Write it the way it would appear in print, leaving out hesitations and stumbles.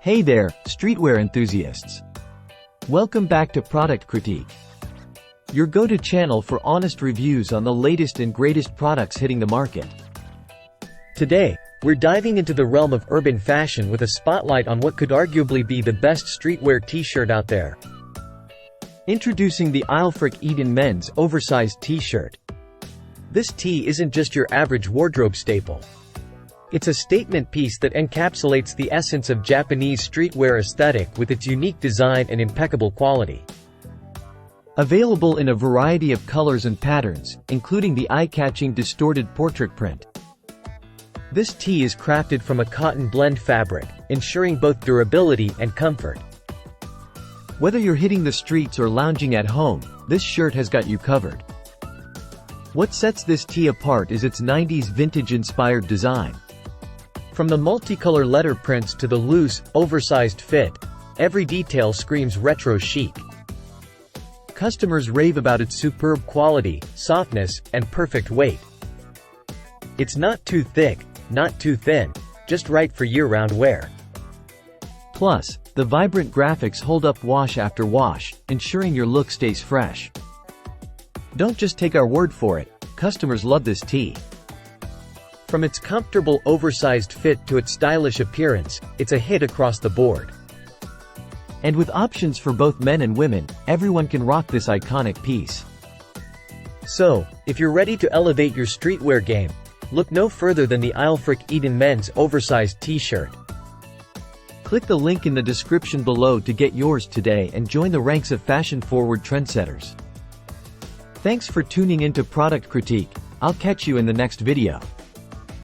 Hey there, streetwear enthusiasts. Welcome back to Product Critique, your go-to channel for honest reviews on the latest and greatest products hitting the market. Today, we're diving into the realm of urban fashion with a spotlight on what could arguably be the best streetwear t-shirt out there. Introducing the Aelfric Eden Men's Oversized T-shirt. This tee isn't just your average wardrobe staple. It's a statement piece that encapsulates the essence of Japanese streetwear aesthetic with its unique design and impeccable quality. Available in a variety of colors and patterns, including the eye-catching distorted portrait print. This tee is crafted from a cotton blend fabric, ensuring both durability and comfort. Whether you're hitting the streets or lounging at home, this shirt has got you covered. What sets this tee apart is its 90s vintage-inspired design. From the multicolor letter prints to the loose, oversized fit, every detail screams retro chic. Customers rave about its superb quality, softness, and perfect weight. It's not too thick, not too thin, just right for year-round wear. Plus, the vibrant graphics hold up wash after wash, ensuring your look stays fresh. Don't just take our word for it, customers love this tee. From its comfortable oversized fit to its stylish appearance, it's a hit across the board. And with options for both men and women, everyone can rock this iconic piece. So, if you're ready to elevate your streetwear game, look no further than the Aelfric Eden Men's Oversized T-shirt. Click the link in the description below to get yours today and join the ranks of fashion-forward trendsetters. Thanks for tuning into Product Critique. I'll catch you in the next video.